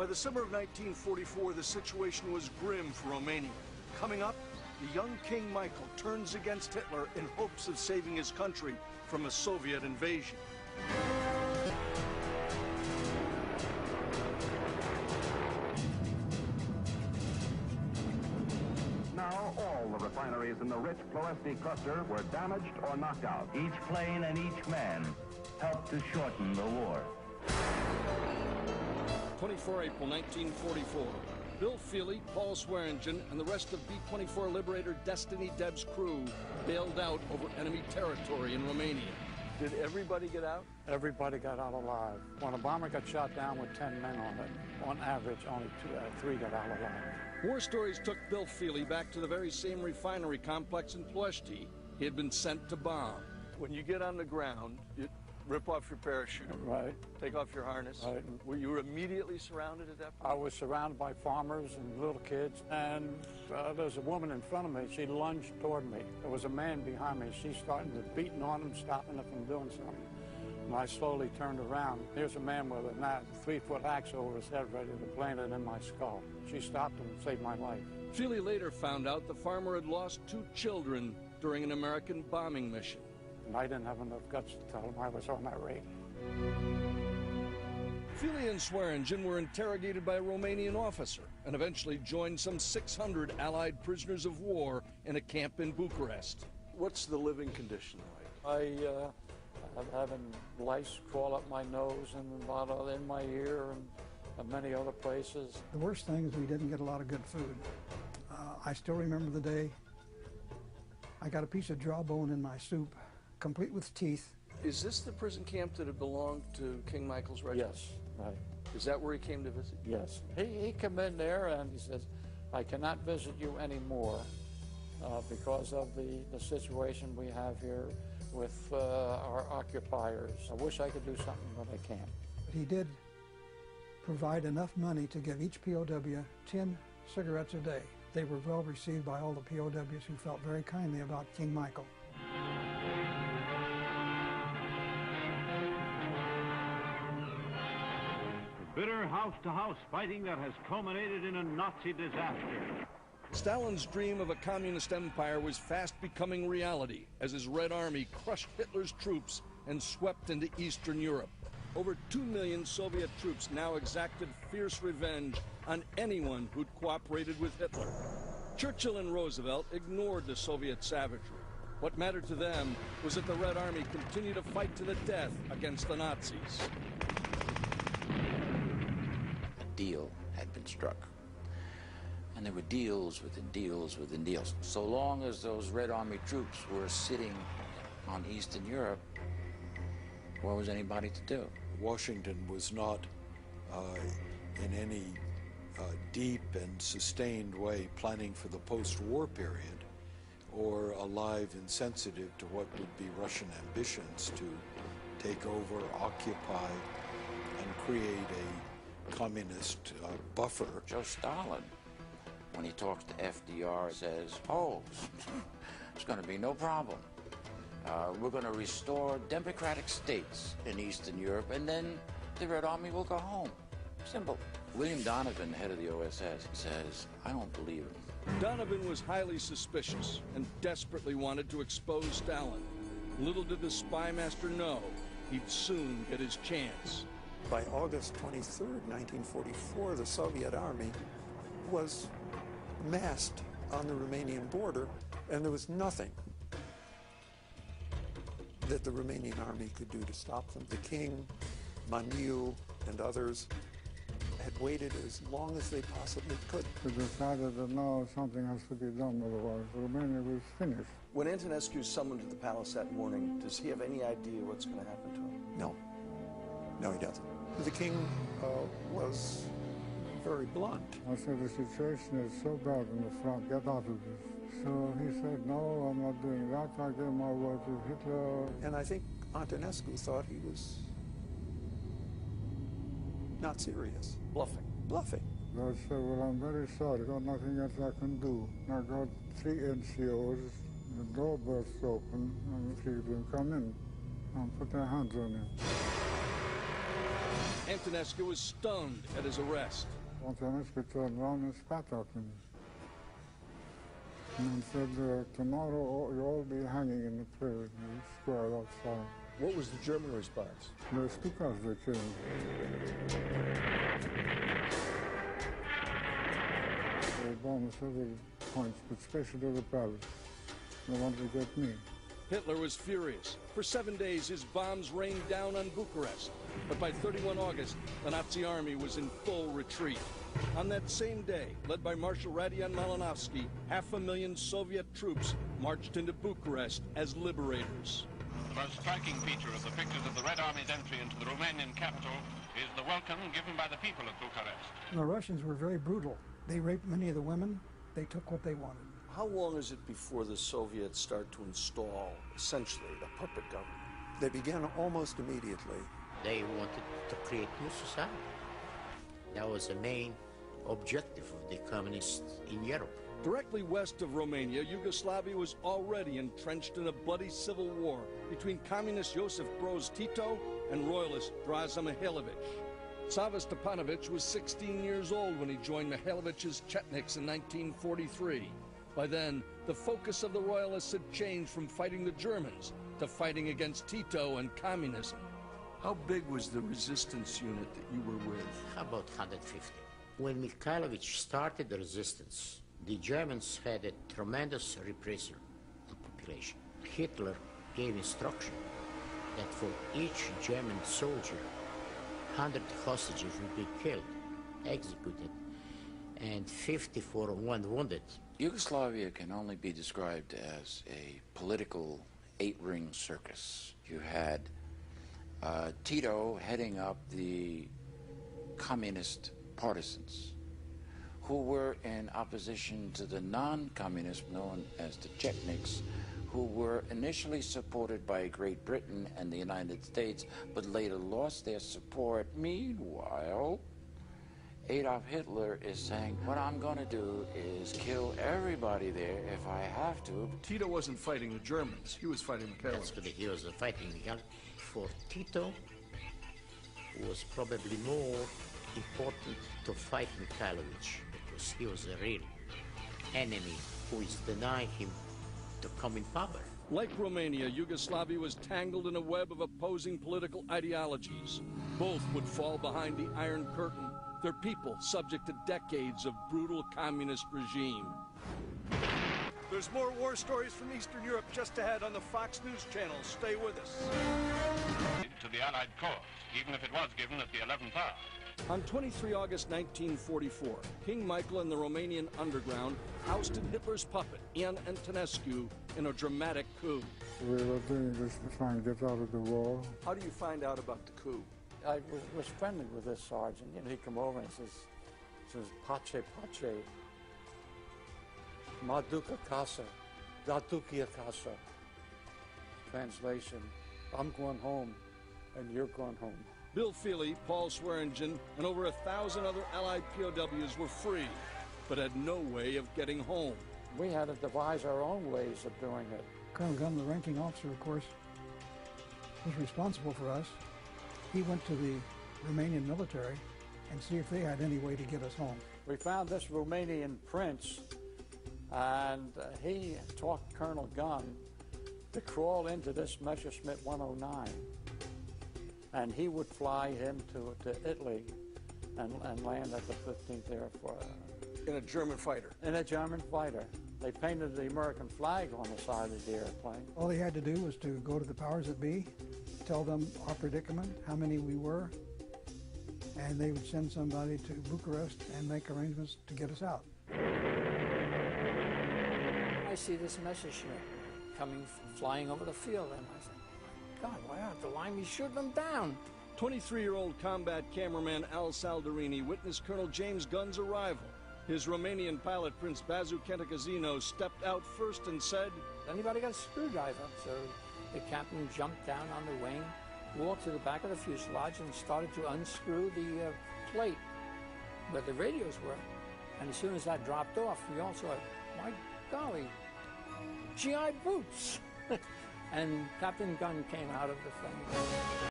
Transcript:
By the summer of 1944, the situation was grim for Romania. Coming up, the young King Michael turns against Hitler in hopes of saving his country from a Soviet invasion. Now all the refineries in the rich Ploesti cluster were damaged or knocked out. Each plane and each man helped to shorten the war. 24 April 1944. Bill Feely, Paul Swearingen, and the rest of B-24 Liberator Destiny Deb's crew bailed out over enemy territory in Romania. Did everybody get out? Everybody got out alive. When a bomber got shot down with 10 men on it, on average, only 3 got out alive. War Stories took Bill Feely back to the very same refinery complex in Ploesti he had been sent to bomb. When you get on the ground, you rip off your parachute. Right. Take off your harness. Right. Were you immediately surrounded at that point? I was surrounded by farmers and little kids, and there's a woman in front of me. She lunged toward me. There was a man behind me. She started to beating on him, stopping him from doing something. And I slowly turned around. Here's a man with a 3-foot axe over his head, ready to plant it in my skull. She stopped him and saved my life. Feely later found out the farmer had lost 2 children during an American bombing mission. And I didn't have enough guts to tell him I was on that raid. Feely and Swearingen were interrogated by a Romanian officer and eventually joined some 600 Allied prisoners of war in a camp in Bucharest. What's the living condition like? I'm having lice crawl up my nose and in my ear and many other places. The worst thing is we didn't get a lot of good food. I still remember the day I got a piece of jawbone in my soup, complete with teeth. Is this the prison camp that had belonged to King Michael's regiment? Yes, right. Is that where he came to visit? Yes. He came in there and he says, I cannot visit you anymore because of the situation we have here with our occupiers. I wish I could do something, but I can't. He did provide enough money to give each POW 10 cigarettes a day. They were well received by all the POWs who felt very kindly about King Michael. Bitter house-to-house fighting that has culminated in a Nazi disaster. Stalin's dream of a communist empire was fast becoming reality as his Red Army crushed Hitler's troops and swept into Eastern Europe. Over 2 million Soviet troops now exacted fierce revenge on anyone who'd cooperated with Hitler. Churchill and Roosevelt ignored the Soviet savagery. What mattered to them was that the Red Army continued to fight to the death against the Nazis. A deal had been struck. And there were deals within deals within deals. So long as those Red Army troops were sitting on Eastern Europe, what was anybody to do? Washington was not in any deep and sustained way planning for the post-war period or alive and sensitive to what would be Russian ambitions to take over, occupy, and create a communist buffer. Joe Stalin, when he talks to FDR, says, oh, it's going to be no problem. We're going to restore democratic states in Eastern Europe, and then the Red Army will go home. Simple. William Donovan, head of the OSS, says, I don't believe him. Donovan was highly suspicious and desperately wanted to expose Stalin. Little did the spy master know he'd soon get his chance. By August 23rd, 1944, the Soviet army was massed on the Romanian border, and there was nothing that the Romanian army could do to stop them. The king, Maniu, and others had waited as long as they possibly could. We decided that now something has to be done, otherwise Romania was finished. When Antonescu is summoned to the palace that morning, does he have any idea what's going to happen to him? No. No, he doesn't. The king was very blunt. I said, the situation is so bad in the front, get out of this. So he said, no, I'm not doing that. I gave my word to Hitler. And I think Antonescu thought he was not serious. Bluffing. Bluffing. I said, well, I'm very sorry. I've got nothing else I can do. I got 3 NCOs. The door burst open, and the 3 of them come in and put their hands on him. Antonescu was stunned at his arrest. Antonescu turned around and spat at me. And said, tomorrow you'll all be hanging in the square outside. What was the German response? They stuck us, they came. They bombed several points, but especially the palace. They wanted to get me. Hitler was furious. For 7 days, his bombs rained down on Bucharest. But by 31 August, the Nazi army was in full retreat. On that same day, led by Marshal Radion Malinovsky, 500,000 Soviet troops marched into Bucharest as liberators. The most striking feature of the pictures of the Red Army's entry into the Romanian capital is the welcome given by the people of Bucharest. The Russians were very brutal. They raped many of the women. They took what they wanted. How long is it before the Soviets start to install, essentially, a puppet government? They began almost immediately. They wanted to create new society. That was the main objective of the communists in Europe. Directly west of Romania, Yugoslavia was already entrenched in a bloody civil war between communist Josip Broz Tito and royalist Draza Mihailovic. Sava Stepanovic was 16 years old when he joined Mihailovic's Chetniks in 1943. By then, the focus of the royalists had changed from fighting the Germans to fighting against Tito and communism. How big was the resistance unit that you were with? About 150. When Mihailovich started the resistance, the Germans had a tremendous repression on the population. Hitler gave instruction that for each German soldier, 100 hostages would be killed, executed, and 54 wounded. Yugoslavia can only be described as a political 8-ring circus. You had Tito heading up the communist partisans who were in opposition to the non-communists known as the Chetniks, who were initially supported by Great Britain and the United States, but later lost their support. Meanwhile, Adolf Hitler is saying, what I'm going to do is kill everybody there if I have to. Tito wasn't fighting the Germans. He was fighting Mihailovich. That's what he was fighting Mihailovich. For Tito, it was probably more important to fight Mihailovich because he was a real enemy who is denying him to come in power. Like Romania, Yugoslavia was tangled in a web of opposing political ideologies. Both would fall behind the Iron Curtain, their people subject to decades of brutal communist regime. There's more war stories from Eastern Europe just ahead on the Fox News channel. Stay with us. To the Allied cause, even if it was given at the 11th hour. On 23 August 1944, King Michael and the Romanian underground ousted Hitler's puppet, Ion Antonescu, in a dramatic coup. We were doing this to try and get out of the war. How do you find out about the coup? I was friendly with this sergeant. You know, he'd come over and says, Pace, Pace, Maduka Casa, Datukia Casa. Translation, I'm going home, and you're going home. Bill Feely, Paul Swearingen, and over 1,000 other Allied POWs were free, but had no way of getting home. We had to devise our own ways of doing it. Colonel Gunn, the ranking officer, of course, was responsible for us. He went to the Romanian military and see if they had any way to get us home. We found this Romanian prince, and he talked Colonel Gunn to crawl into this Messerschmitt 109. And he would fly him to Italy and land at the 15th Air Force. In a German fighter? In a German fighter. They painted the American flag on the side of the airplane. All he had to do was to go to the powers that be, tell them our predicament, how many we were, and they would send somebody to Bucharest and make arrangements to get us out. I see this Messerschmitt flying over the field, and I said, God, why aren't the Limeys shooting them down? 23-year-old combat cameraman Al Saldarini witnessed Colonel James Gunn's arrival. His Romanian pilot, Prince Bazu Kentakazino, stepped out first and said, Anybody got a screwdriver? So the captain jumped down on the wing, walked to the back of the fuselage, and started to unscrew the plate where the radios were. And as soon as that dropped off, we all saw, my golly, GI boots. And Captain Gunn came out of the thing.